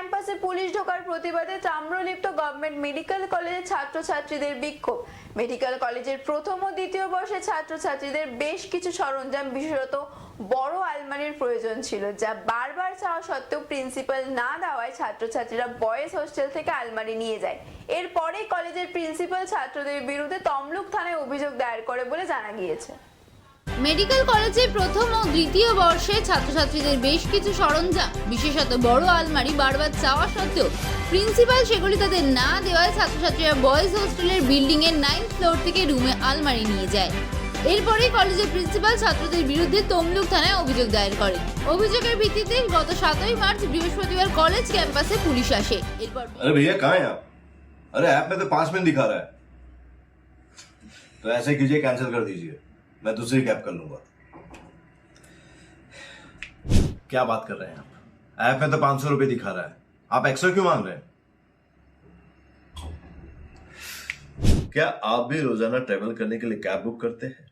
ক্যাম্পাসে পুলিশ ঢোকার প্রতিবাদে তাম্রলিপ্ত গভর্নমেন্ট মেডিকেল কলেজের ছাত্রছাত্রীদের বিক্ষোভ। মেডিকেল কলেজের প্রথম ও দ্বিতীয় বর্ষের ছাত্রছাত্রীদের বেশ কিছু সরঞ্জাম, বিশেষত বড় আলমারির প্রয়োজন ছিল, যা বারবার চাওয়া সত্ত্বেও প্রিন্সিপাল না দেওয়ায় ছাত্রছাত্রীরা বয়েজ হোস্টেল থেকে আলমারি নিয়ে যায়। এরপরেই কলেজের প্রিন্সিপাল ছাত্রদের বিরুদ্ধে তমলুক থানায় অভিযোগ দায়ের করে বলে জানা গিয়েছে। মেডিকেল কলেজের প্রথম ও দ্বিতীয় বর্ষে ছাত্রছাত্রীদের বেশ কিছু সরঞ্জাম, বিশেষত বড় আলমারি বারবার চাওয়া সত্ত্বেও প্রিন্সিপাল সেগুলি তাদের না দেওয়ায় ছাত্রছাত্রীরা বয়েজ হোস্টেলের বিল্ডিং এর 9th ফ্লোর থেকে রুমে আলমারি নিয়ে যায়। এরপরেই কলেজের প্রিন্সিপাল ছাত্রদের বিরুদ্ধে তমলুক থানায় অভিযোগ দায়ের করেন। অভিযোগের ভিত্তিতে গত 7ই মার্চ বৃহস্পতিবার কলেজ ক্যাম্পাসে পুলিশ আসে। এরপর अरे भैया कहाँ हैं आप? अरे ऐप में तो 5 मिनट दिखा रहा है। तो ऐसे कीजिए, कैंसिल कर दीजिए, मैं दूसरी कैब कर लूंगा। क्या बात कर रहे हैं आप? ऐप में तो 500 रुपए दिखा रहा है, आप एक्स्ट्रा क्यों मांग रहे हैं? क्या आप भी रोजाना ट्रेवल करने के लिए कैब बुक करते हैं?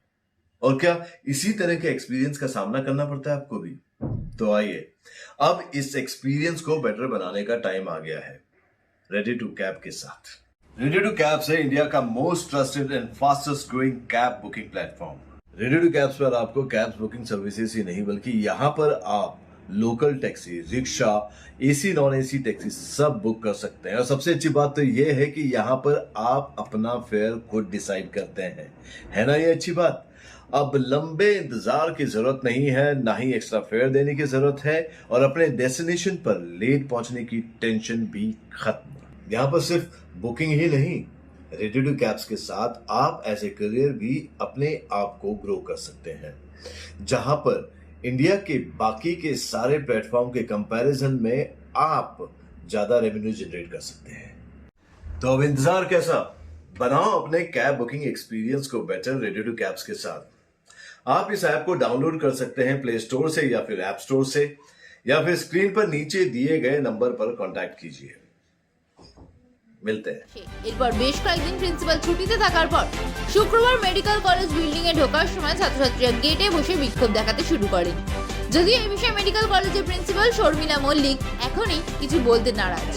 और क्या इसी तरह के एक्सपीरियंस का सामना करना पड़ता है आपको भी? तो आइए, अब इस एक्सपीरियंस को बेटर बनाने का टाइम आ गया है रेडी टू कैब के साथ। रेडी टू कैब से इंडिया का most trusted and fastest growing cab booking platform. Ready to cabs पर आपको कैब्स बुकिंग सर्विसेज ही नहीं बल्कि यहाँ पर आप local taxi, rickshaw, AC non AC taxi सब बुक कर सकते हैं। और सबसे अच्छी बात तो ये है कि यहाँ पर आप अपना फेयर खुद डिसाइड करते हैं, है ना ये अच्छी बात। अब लंबे इंतजार की जरूरत नहीं है, ना ही एक्स्ट्रा फेयर देने की जरूरत है, और अपने डेस्टिनेशन पर लेट पहुंचने की टेंशन भी खत्म। यहाँ पर सिर्फ बुकिंग ही नहीं, रेडी टू कैब्स के साथ आप एज ए करियर भी अपने आप को ग्रो कर सकते हैं, जहां पर इंडिया के बाकी के सारे प्लेटफॉर्म के कंपैरिजन में आप ज्यादा रेवेन्यू जनरेट कर सकते हैं। तो अब इंतजार कैसा, बनाओ अपने कैब बुकिंग एक्सपीरियंस को बेटर रेडी टू कैब्स के साथ। आप इस ऐप को डाउनलोड कर सकते हैं प्ले स्टोर से या फिर ऐप स्टोर से, या फिर स्क्रीन पर नीचे दिए गए नंबर पर कांटेक्ट कीजिए। मिलते हैं। এরপর বেশ কয়েকদিন প্রিন্সিপাল ছুটিতে থাকার পর শুক্রবার মেডিকেল কলেজ বিল্ডিং এ ঢোকার সময় ছাত্রছাত্রীরা গেটে বসে বিক্ষোভ দেখাতে শুরু করেন। যদিও এই বিষয়ে মেডিকেল কলেজের প্রিন্সিপাল শর্মিলা মল্লিক এখনই কিছু বলতে নারাজ।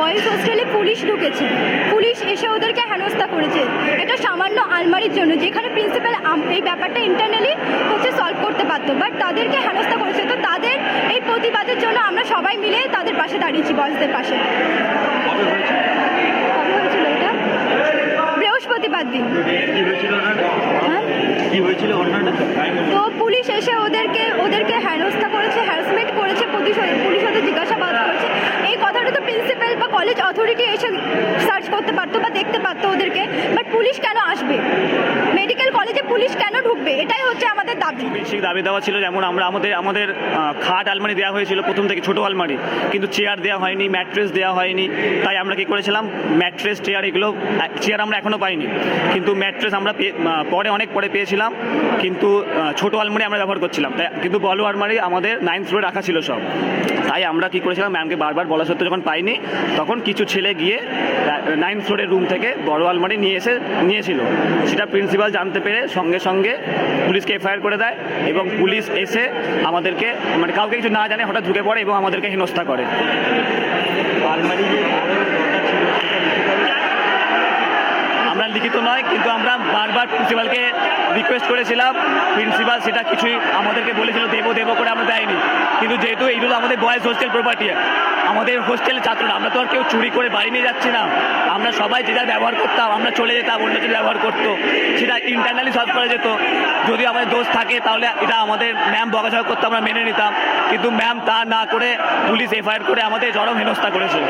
বয়েজ হোস্টেলে পুলিশ ঢুকেছে, পুলিশ এসে ওদেরকে হেনস্থা করেছে এটা সামান্য আলমারির জন্য, যেখানে প্রিন্সিপাল এই ব্যাপারটা ইন্টারনালি সলভ করতে পারতো, বাট তাদেরকে হেনস্থা করেছে। তো তাদের এই প্রতিবাদের জন্য আমরা সবাই মিলে তাদের পাশে দাঁড়িয়েছি, বয়েজদের পাশে। বৃহস্পতিবার দিন তো পুলিশ এসে ওদেরকে হেনস্থা করেছে, হ্যারাসমেন্ট করেছে, পুলিশ ওদের জিজ্ঞাসাবাদ করেছে। এই কথাটা তো প্রিন্সিপাল বা কলেজ অথরিটি এসে সার্চ করতে পারতো বা দেখতে পারতো ওদেরকে, বাট পুলিশ কেন আসবে? মেডিকেল কলেজে পুলিশ কেন ঢুকবে? এটাই হচ্ছে আমাদের দাবি। বেসিক দাবি দেওয়া ছিল, যেমন আমাদের খাট আলমারি দেওয়া হয়েছিল প্রথম থেকে, ছোটো আলমারি, কিন্তু চেয়ার দেওয়া হয়নি, ম্যাট্রেস দেওয়া হয়নি। তাই আমরা কী করেছিলাম, ম্যাট্রেস, চেয়ার, এগুলো, চেয়ার আমরা এখনও পাইনি, কিন্তু ম্যাট্রেস আমরা অনেক পরে পেয়েছিলাম, কিন্তু ছোটো আলমারি আমরা ব্যবহার করছিলাম। তাই কিন্তু বড় আলমারি আমাদের 9th ফ্লোরে রাখা ছিল সব। তাই আমরা কী করেছিলাম, ম্যামকে বারবার বলা সত্ত্বেও যখন পাইনি, তখন কিছু ছেলে গিয়ে 9th ফ্লোরের রুম থেকে বড় আলমারি নিয়েছিল। সেটা প্রিন্সিপাল জানতে পেরে সঙ্গে সঙ্গে পুলিশকে এফআইআর করে দেয়, এবং পুলিশ এসে আমাদেরকে, মানে কাউকে কিছু না জানে হঠাৎ ঢুকে পড়ে এবং আমাদেরকে হেনস্থা করে। আলমারি আমরা লিখিত নয়, কিন্তু আমরা বারবার প্রিন্সিপালকে রিকোয়েস্ট করেছিলাম। প্রিন্সিপাল সেটা কিছুই আমাদেরকে বলেছিল দেবো করে, আমরা দেয়নি। কিন্তু যেহেতু এইগুলো আমাদের বয়েজ হোস্টেল প্রপার্টি, আমাদের হোস্টেলের ছাত্ররা, আমরা তো আর কেউ চুরি করে বাড়ি নিয়ে যাচ্ছি না। আমরা সবাই যেটা ব্যবহার করতাম, আমরা চলে যেতাম, অন্য কিছু ব্যবহার করতো, সেটা ইন্টারনালি সলভ করা যেত। যদি আমাদের দোষ থাকে তাহলে এটা আমাদের ম্যাম বকাঝকা করতো, আমরা মেনে নিতাম। কিন্তু ম্যাম তা না করে পুলিশ এফআইআর করে আমাদের চরম হেনস্থা করেছিল।